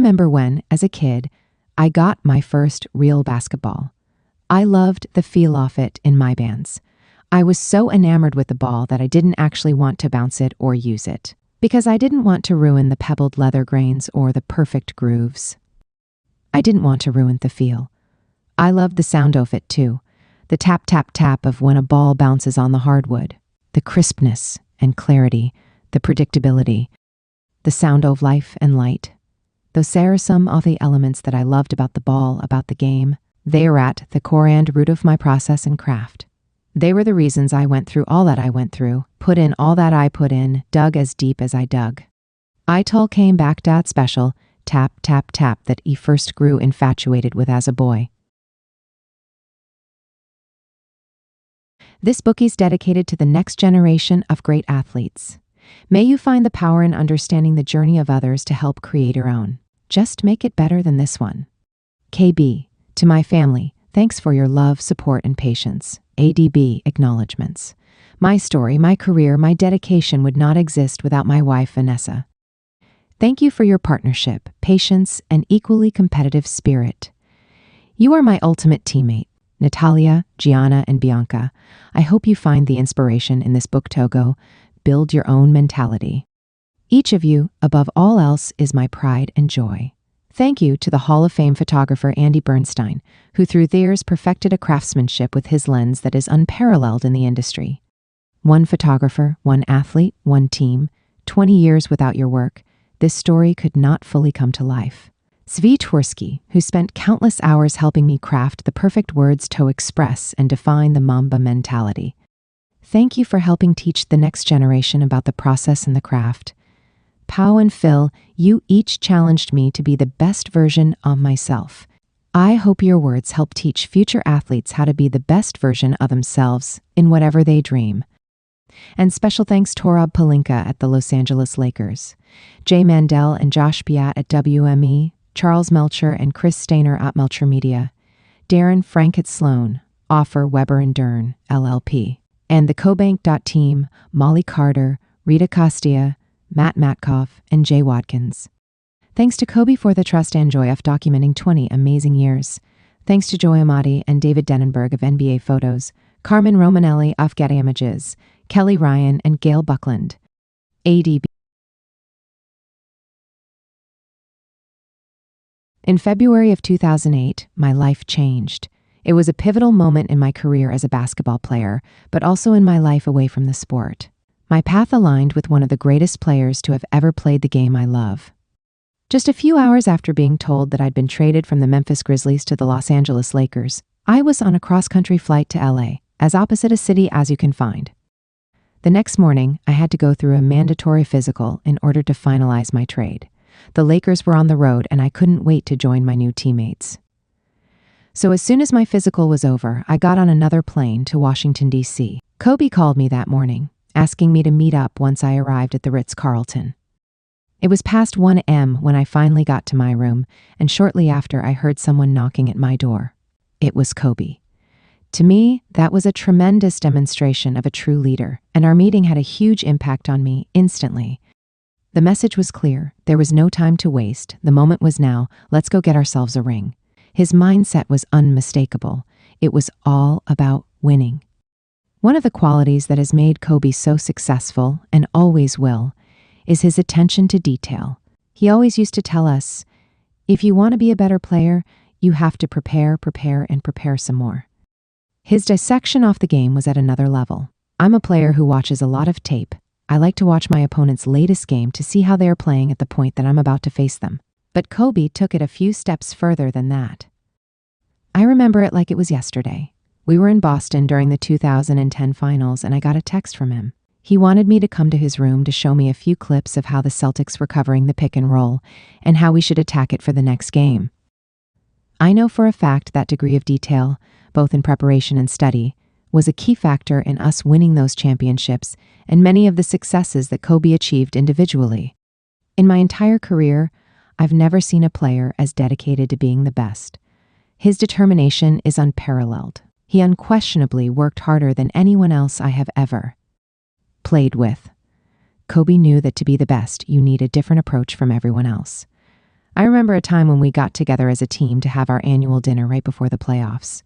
remember when, as a kid, I got my first real basketball. I loved the feel of it in my bands. I was so enamored with the ball that I didn't actually want to bounce it or use it, because I didn't want to ruin the pebbled leather grains or the perfect grooves. I didn't want to ruin the feel. I loved the sound of it too, the tap tap tap of when a ball bounces on the hardwood, the crispness and clarity, the predictability, the sound of life and light. Those are some of the elements that I loved about the ball, about the game. They are at the core and root of my process and craft. They were the reasons I went through all that I went through, put in all that I put in, dug as deep as I dug. I tall came back dat special, tap, tap, tap that he first grew infatuated with as a boy. This book is dedicated to the next generation of great athletes. May you find the power in understanding the journey of others to help create your own. Just make it better than this one. KB, to my family, thanks for your love, support, and patience. ADB, acknowledgements. My story, my career, my dedication would not exist without my wife, Vanessa. Thank you for your partnership, patience, and equally competitive spirit. You are my ultimate teammate, Natalia, Gianna, and Bianca. I hope you find the inspiration in this book, Togo. Build your own mentality. Each of you, above all else, is my pride and joy. Thank you to the Hall of Fame photographer Andy Bernstein, who through the years perfected a craftsmanship with his lens that is unparalleled in the industry. One photographer, one athlete, one team, 20 years without your work, this story could not fully come to life. Zvi Tversky, who spent countless hours helping me craft the perfect words to express and define the Mamba mentality. Thank you for helping teach the next generation about the process and the craft. Pau and Phil, you each challenged me to be the best version of myself. I hope your words help teach future athletes how to be the best version of themselves in whatever they dream. And special thanks to Rob Pelinka at the Los Angeles Lakers, Jay Mandel and Josh Piat at WME, Charles Melcher and Chris Stainer at Melcher Media, Darren Frank at Sloan, Offer Weber and Dern, LLP, and the CoBank.team, Molly Carter, Rita Costia, Matt Matkoff, and Jay Watkins. Thanks to Kobe for the trust and joy of documenting 20 amazing years. Thanks to Joy Amati and David Denenberg of NBA Photos, Carmen Romanelli of Getty Images, Kelly Ryan and Gail Buckland. ADB. In February of 2008, my life changed. It was a pivotal moment in my career as a basketball player, but also in my life away from the sport. My path aligned with one of the greatest players to have ever played the game I love. Just a few hours after being told that I'd been traded from the Memphis Grizzlies to the Los Angeles Lakers, I was on a cross-country flight to LA, as opposite a city as you can find. The next morning, I had to go through a mandatory physical in order to finalize my trade. The Lakers were on the road and I couldn't wait to join my new teammates. So as soon as my physical was over, I got on another plane to Washington, D.C. Kobe called me that morning, asking me to meet up once I arrived at the Ritz-Carlton. It was past 1 a.m. when I finally got to my room, and shortly after I heard someone knocking at my door. It was Kobe. To me, that was a tremendous demonstration of a true leader, and our meeting had a huge impact on me instantly. The message was clear. There was no time to waste. The moment was now. Let's go get ourselves a ring. His mindset was unmistakable. It was all about winning. One of the qualities that has made Kobe so successful, and always will, is his attention to detail. He always used to tell us, if you want to be a better player, you have to prepare, and prepare some more. His dissection off the game was at another level. I'm a player who watches a lot of tape. I like to watch my opponent's latest game to see how they are playing at the point that I'm about to face them. But Kobe took it a few steps further than that. I remember it like it was yesterday. We were in Boston during the 2010 finals, and I got a text from him. He wanted me to come to his room to show me a few clips of how the Celtics were covering the pick and roll, and how we should attack it for the next game. I know for a fact that degree of detail, both in preparation and study, was a key factor in us winning those championships and many of the successes that Kobe achieved individually. In my entire career, I've never seen a player as dedicated to being the best. His determination is unparalleled. He unquestionably worked harder than anyone else I have ever played with. Kobe knew that to be the best, you need a different approach from everyone else. I remember a time when we got together as a team to have our annual dinner right before the playoffs.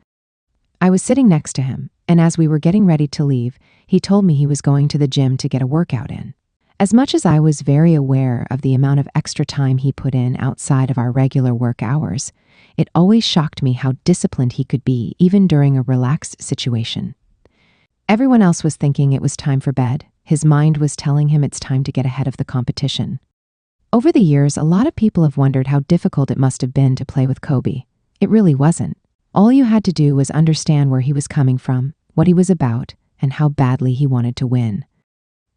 I was sitting next to him, and as we were getting ready to leave, he told me he was going to the gym to get a workout in. As much as I was very aware of the amount of extra time he put in outside of our regular work hours, it always shocked me how disciplined he could be even during a relaxed situation. Everyone else was thinking it was time for bed. His mind was telling him it's time to get ahead of the competition. Over the years, a lot of people have wondered how difficult it must have been to play with Kobe. It really wasn't. All you had to do was understand where he was coming from, what he was about, and how badly he wanted to win.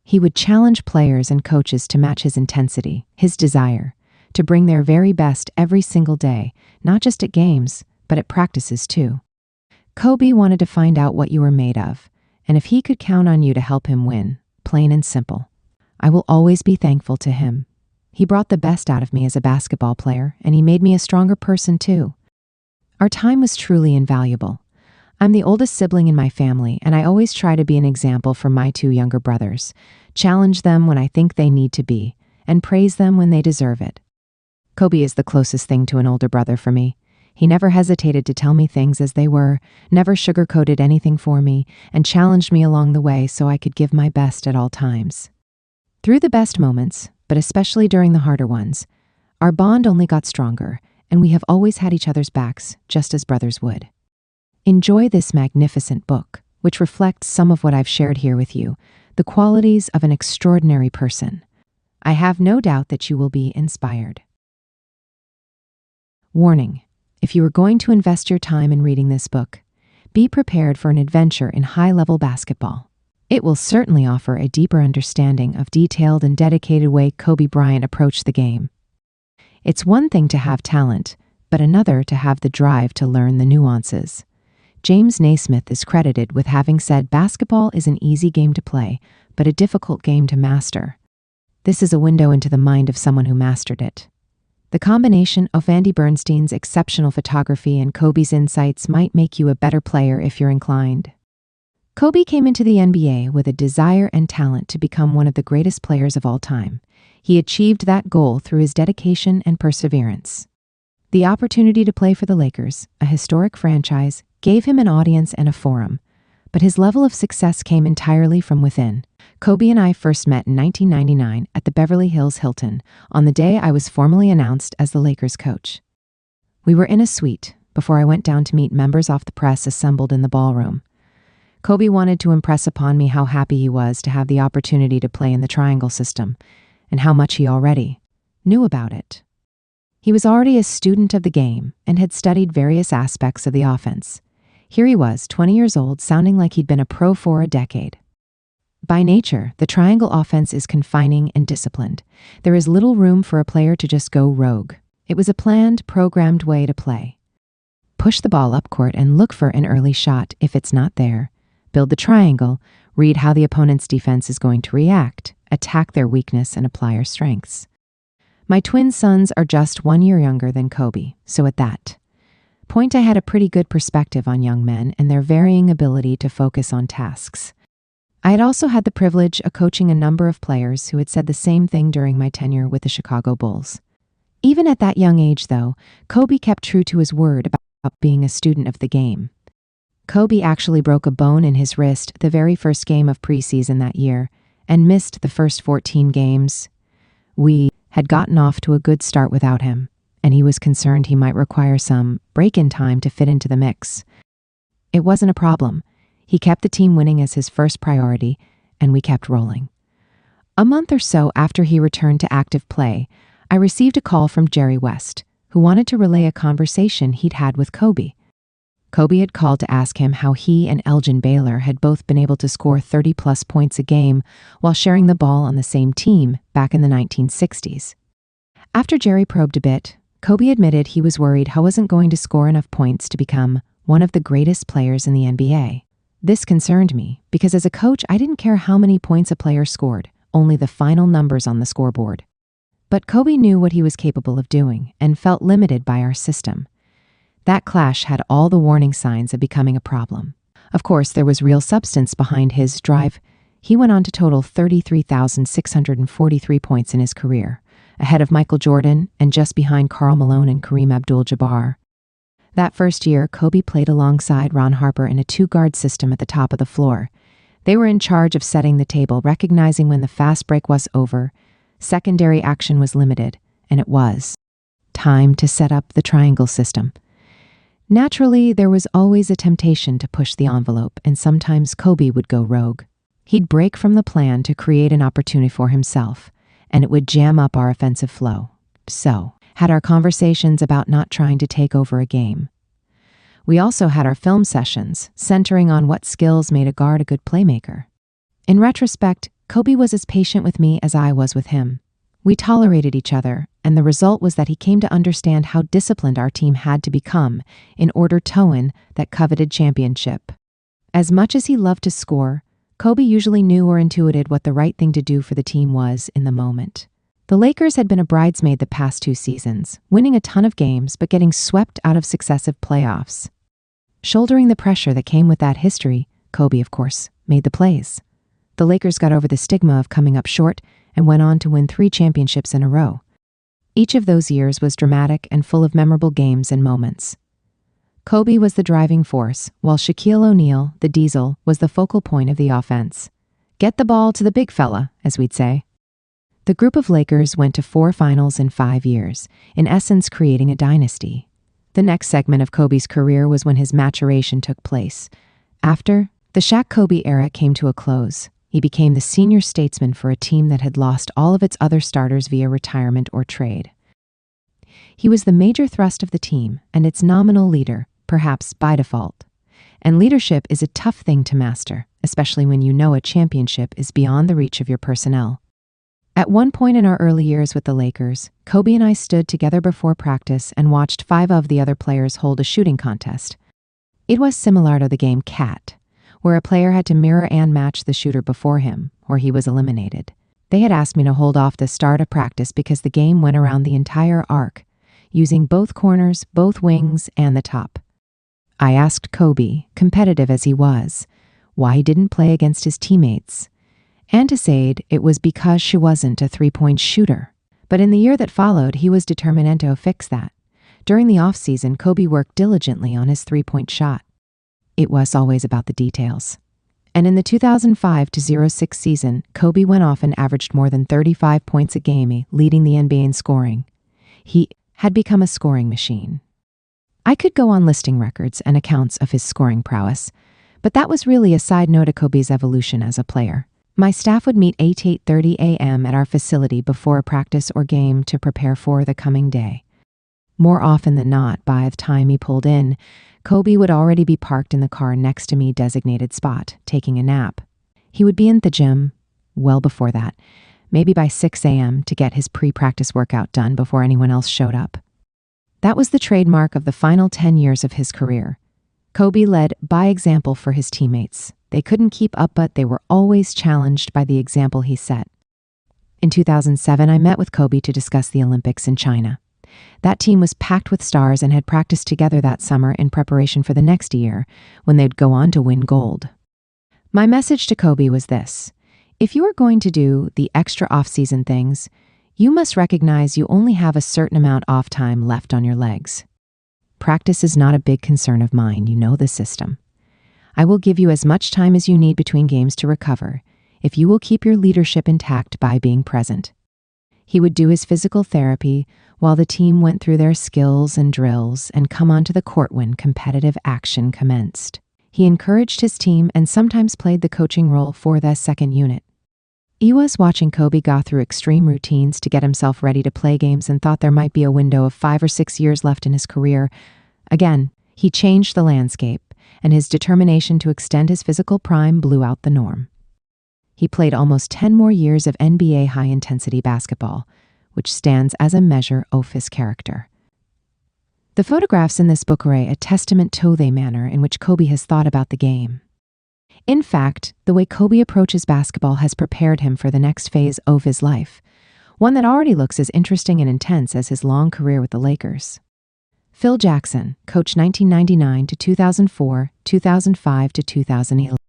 He would challenge players and coaches to match his intensity, his desire, to bring their very best every single day, not just at games, but at practices too. Kobe wanted to find out what you were made of, and if he could count on you to help him win, plain and simple. I will always be thankful to him. He brought the best out of me as a basketball player, and he made me a stronger person too. Our time was truly invaluable. I'm the oldest sibling in my family, and I always try to be an example for my two younger brothers, challenge them when I think they need to be, and praise them when they deserve it. Kobe is the closest thing to an older brother for me. He never hesitated to tell me things as they were, never sugarcoated anything for me, and challenged me along the way so I could give my best at all times. Through the best moments, but especially during the harder ones, our bond only got stronger, and we have always had each other's backs, just as brothers would. Enjoy this magnificent book, which reflects some of what I've shared here with you, the qualities of an extraordinary person. I have no doubt that you will be inspired. Warning: if you are going to invest your time in reading this book, be prepared for an adventure in high-level basketball. It will certainly offer a deeper understanding of detailed and dedicated way Kobe Bryant approached the game. It's one thing to have talent, but another to have the drive to learn the nuances. James Naismith is credited with having said basketball is an easy game to play, but a difficult game to master. This is a window into the mind of someone who mastered it. The combination of Andy Bernstein's exceptional photography and Kobe's insights might make you a better player if you're inclined. Kobe came into the NBA with a desire and talent to become one of the greatest players of all time. He achieved that goal through his dedication and perseverance. The opportunity to play for the Lakers, a historic franchise, gave him an audience and a forum, but his level of success came entirely from within. Kobe and I first met in 1999 at the Beverly Hills Hilton on the day I was formally announced as the Lakers coach. We were in a suite before I went down to meet members of the press assembled in the ballroom. Kobe wanted to impress upon me how happy he was to have the opportunity to play in the triangle system and how much he already knew about it. He was already a student of the game and had studied various aspects of the offense. Here he was, 20 years old, sounding like he'd been a pro for a decade. By nature, the triangle offense is confining and disciplined. There is little room for a player to just go rogue. It was a planned, programmed way to play. Push the ball up court and look for an early shot if it's not there. Build the triangle, read how the opponent's defense is going to react, attack their weakness, and apply our strengths. My twin sons are just 1 year younger than Kobe, so at that point I had a pretty good perspective on young men and their varying ability to focus on tasks. I had also had the privilege of coaching a number of players who had said the same thing during my tenure with the Chicago Bulls. Even at that young age, though, Kobe kept true to his word about being a student of the game. Kobe actually broke a bone in his wrist the very first game of preseason that year and missed the first 14 games. We had gotten off to a good start without him, and he was concerned he might require some break-in time to fit into the mix. It wasn't a problem. He kept the team winning as his first priority, and we kept rolling. A month or so after he returned to active play, I received a call from Jerry West, who wanted to relay a conversation he'd had with Kobe. Kobe had called to ask him how he and Elgin Baylor had both been able to score 30-plus points a game while sharing the ball on the same team back in the 1960s. After Jerry probed a bit, Kobe admitted he was worried he wasn't going to score enough points to become one of the greatest players in the NBA. This concerned me because as a coach, I didn't care how many points a player scored, only the final numbers on the scoreboard. But Kobe knew what he was capable of doing and felt limited by our system. That clash had all the warning signs of becoming a problem. Of course, there was real substance behind his drive. He went on to total 33,643 points in his career, ahead of Michael Jordan and just behind Karl Malone and Kareem Abdul-Jabbar. That first year, Kobe played alongside Ron Harper in a two-guard system at the top of the floor. They were in charge of setting the table, recognizing when the fast break was over, secondary action was limited, and it was time to set up the triangle system. Naturally, there was always a temptation to push the envelope, and sometimes Kobe would go rogue. He'd break from the plan to create an opportunity for himself, and it would jam up our offensive flow. So, had our conversations about not trying to take over a game. We also had our film sessions, centering on what skills made a guard a good playmaker. In retrospect, Kobe was as patient with me as I was with him. We tolerated each other, and the result was that he came to understand how disciplined our team had to become in order to win that coveted championship. As much as he loved to score, Kobe usually knew or intuited what the right thing to do for the team was in the moment. The Lakers had been a bridesmaid the past 2 seasons, winning a ton of games but getting swept out of successive playoffs. Shouldering the pressure that came with that history, Kobe, of course, made the plays. The Lakers got over the stigma of coming up short and went on to win 3 championships in a row. Each of those years was dramatic and full of memorable games and moments. Kobe was the driving force, while Shaquille O'Neal, the diesel, was the focal point of the offense. Get the ball to the big fella, as we'd say. The group of Lakers went to 4 finals in 5 years, in essence creating a dynasty. The next segment of Kobe's career was when his maturation took place. After the Shaq-Kobe era came to a close, he became the senior statesman for a team that had lost all of its other starters via retirement or trade. He was the major thrust of the team and its nominal leader, perhaps by default. And leadership is a tough thing to master, especially when you know a championship is beyond the reach of your personnel. At one point in our early years with the Lakers, Kobe and I stood together before practice and watched 5 of the other players hold a shooting contest. It was similar to the game Cat, where a player had to mirror and match the shooter before him, or he was eliminated. They had asked me to hold off the start of practice because the game went around the entire arc, using both corners, both wings, and the top. I asked Kobe, competitive as he was, why he didn't play against his teammates. And to say it was because she wasn't a 3-point shooter. But in the year that followed, he was determined to fix that. During the off-season, Kobe worked diligently on his 3-point shot. It was always about the details. And in the 2005-06 season, Kobe went off and averaged more than 35 points a game, leading the NBA in scoring. He had become a scoring machine. I could go on listing records and accounts of his scoring prowess, but that was really a side note to Kobe's evolution as a player. My staff would meet 8:30 a.m. at our facility before a practice or game to prepare for the coming day. More often than not, by the time he pulled in, Kobe would already be parked in the car next to me designated spot, taking a nap. He would be in the gym well before that, maybe by 6 a.m. to get his pre-practice workout done before anyone else showed up. That was the trademark of the final 10 years of his career. Kobe led by example for his teammates. They couldn't keep up, but they were always challenged by the example he set. In 2007, I met with Kobe to discuss the Olympics in China. That team was packed with stars and had practiced together that summer in preparation for the next year, when they'd go on to win gold. My message to Kobe was this: if you are going to do the extra off-season things, you must recognize you only have a certain amount off time left on your legs. Practice is not a big concern of mine, you know the system. I will give you as much time as you need between games to recover, if you will keep your leadership intact by being present. He would do his physical therapy while the team went through their skills and drills and come onto the court when competitive action commenced. He encouraged his team and sometimes played the coaching role for the second unit. He was watching Kobe go through extreme routines to get himself ready to play games and thought there might be a window of 5 or 6 years left in his career. Again, he changed the landscape, and his determination to extend his physical prime blew out the norm. He played almost 10 more years of NBA high-intensity basketball, which stands as a measure of his character. The photographs in this book are a testament to the manner in which Kobe has thought about the game. In fact, the way Kobe approaches basketball has prepared him for the next phase of his life, one that already looks as interesting and intense as his long career with the Lakers. Phil Jackson, coached 1999 to 2004, 2005 to 2011.